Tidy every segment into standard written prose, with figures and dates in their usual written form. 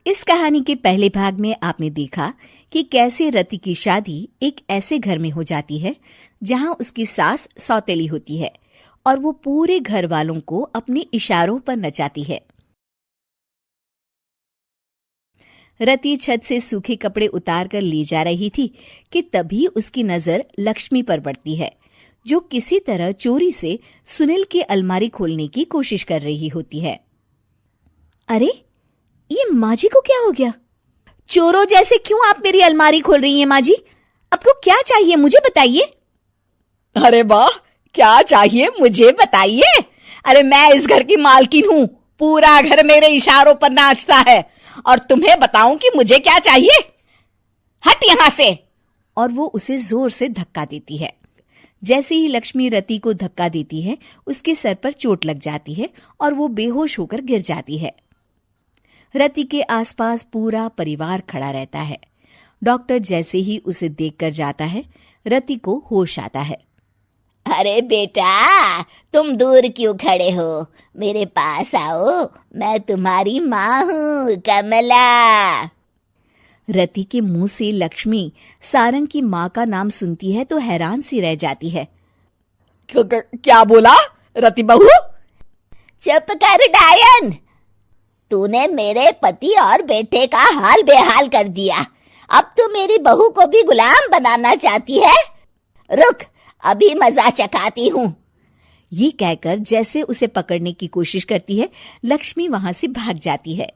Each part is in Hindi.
इस कहानी के पहले भाग में आपने देखा कि कैसे रति की शादी एक ऐसे घर में हो जाती है जहां उसकी सास सौतेली होती है और वो पूरे घर वालों को अपने इशारों पर नचाती है। रति छत से सूखे कपड़े उतार कर ले जा रही थी कि तभी उसकी नजर लक्ष्मी पर पड़ती है, जो किसी तरह चोरी से सुनील की अलमारी खोलने की कोशिश कर रही होती है। अरे, ये माँ जी को क्या हो गया? चोरों जैसे क्यों आप मेरी अलमारी खोल रही हैं माँ जी? आपको क्या चाहिए मुझे बताइए। अरे वाह, क्या चाहिए मुझे बताइए। अरे मैं इस घर की मालकिन हूँ, पूरा घर मेरे इशारों पर नाचता है और तुम्हें बताऊं कि मुझे क्या चाहिए? हट यहाँ से। और वो उसे जोर से धक्का देती है। जैसे ही लक्ष्मी रति को धक्का देती है, उसके सर पर चोट लग जाती है और वो बेहोश होकर गिर जाती है। रति के आसपास पूरा परिवार खड़ा रहता है। डॉक्टर जैसे ही उसे देखकर जाता है, रति को होश आता है। अरे बेटा, तुम दूर क्यों खड़े हो? मेरे पास आओ, मैं तुम्हारी माँ हूँ, कमला। रति के मुंह से लक्ष्मी सारंग की माँ का नाम सुनती है तो हैरान सी रह जाती है। क्या बोला रति बहू? चुप कर डायन, तूने मेरे पति और बेटे का हाल बेहाल कर दिया। अब तू मेरी बहू को भी गुलाम बनाना चाहती है? रुक, अभी मजा चखाती हूँ। ये कहकर जैसे उसे पकड़ने की कोशिश करती है, लक्ष्मी वहां से भाग जाती है।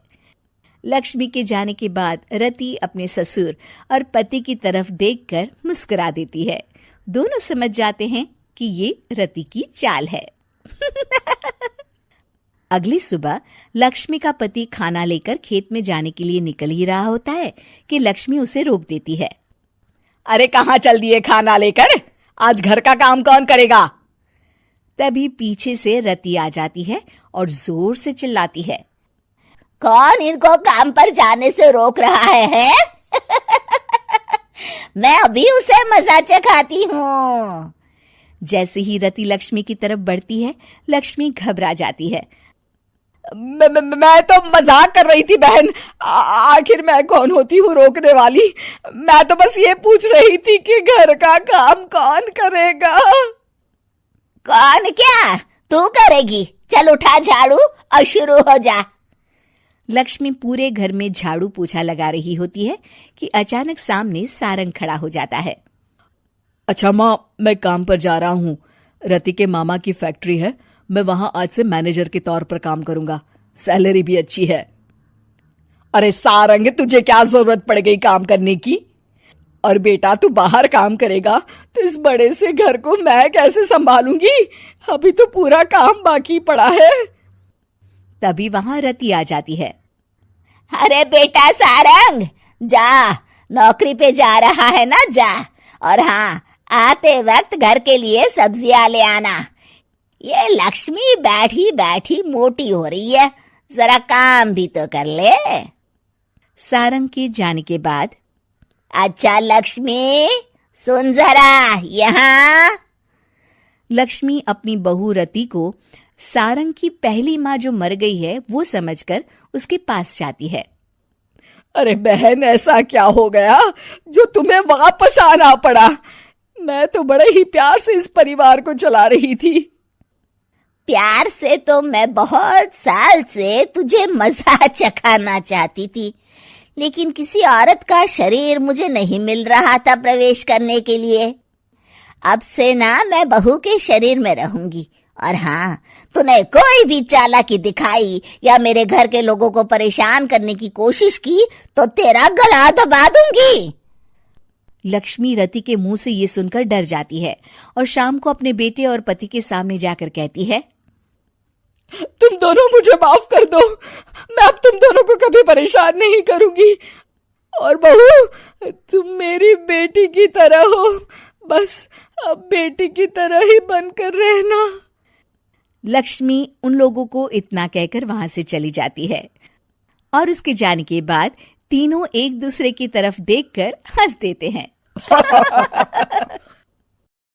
लक्ष्मी के जाने के बाद रति अपने ससुर और पति की तरफ देखकर मुस्कुरा देती है। दोनों समझ जाते हैं कि ये रति की चाल है। अगली सुबह लक्ष्मी का पति खाना लेकर खेत में जाने के लिए निकल ही रहा होता है कि लक्ष्मी उसे रोक देती है। अरे कहाँ चल दिए खाना लेकर? आज घर का काम कौन करेगा? तभी पीछे से रति आ जाती है और जोर से चिल्लाती है। कौन इनको काम पर जाने से रोक रहा है? मैं अभी उसे मजा चखाती हूँ। जैसे ही रति लक्ष्मी की तरफ बढ़ती है, लक्ष्मी घबरा जाती है। मैं तो मजाक कर रही थी बहन। आखिर मैं कौन होती हूँ रोकने वाली? मैं तो बस ये पूछ रही थी कि घर का काम कौन करेगा? कौन क्या? तू करेगी। चल उठा झाड़ू और शुरू हो जा। लक्ष्मी पूरे घर में झाड़ू पोछा लगा रही होती है कि अचानक सामने सारंग खड़ा हो जाता है। अच्छा माँ, मैं काम पर जा रहा हूँ। रति के मामा की फैक्ट्री है, मैं वहां आज से मैनेजर के तौर पर काम करूंगा। सैलरी भी अच्छी है। अरे सारंग, तुझे क्या जरूरत पड़ गई काम करने की? और बेटा, तू बाहर काम करेगा तो इस बड़े से घर को मैं कैसे संभालूंगी? अभी तो पूरा काम बाकी पड़ा है। तभी वहां रति आ जाती है। अरे बेटा सारंग, जा, नौकरी पे जा रहा है ना, जा। और हाँ, आते वक्त घर के लिए सब्जियां ले आना। ये लक्ष्मी बैठी बैठी मोटी हो रही है, जरा काम भी तो कर ले। सारंग के जाने के बाद, अच्छा लक्ष्मी, सुन जरा यहाँ। लक्ष्मी अपनी बहू रति को सारंग की पहली माँ जो मर गई है वो समझकर उसके पास जाती है। अरे बहन, ऐसा क्या हो गया जो तुम्हें वापस आना पड़ा? मैं तो बड़े ही प्यार से इस परिवार को चला रही थी। प्यार से तो मैं बहुत साल से तुझे मजा चखाना चाहती थी, लेकिन किसी औरत का शरीर मुझे नहीं मिल रहा था प्रवेश करने के लिए। अब से ना मैं बहू के शरीर में रहूंगी। और हाँ, तूने कोई भी चालाकी दिखाई या मेरे घर के लोगों को परेशान करने की कोशिश की तो तेरा गला दबा दूंगी। लक्ष्मी रति के मुंह से ये सुनकर डर जाती है और शाम को अपने बेटे और पति के सामने जाकर कहती है, तुम दोनों मुझे माफ कर दो। मैं अब तुम दोनों को कभी परेशान नहीं करूंगी। और बहू, तुम मेरी बेटी की तरह हो, बस अब बेटी की तरह ही बनकर रहना। लक्ष्मी उन लोगों को इतना कहकर वहां से चली जाती है और उसके जाने के बाद तीनों एक दूसरे की तरफ देखकर हंस देते हैं।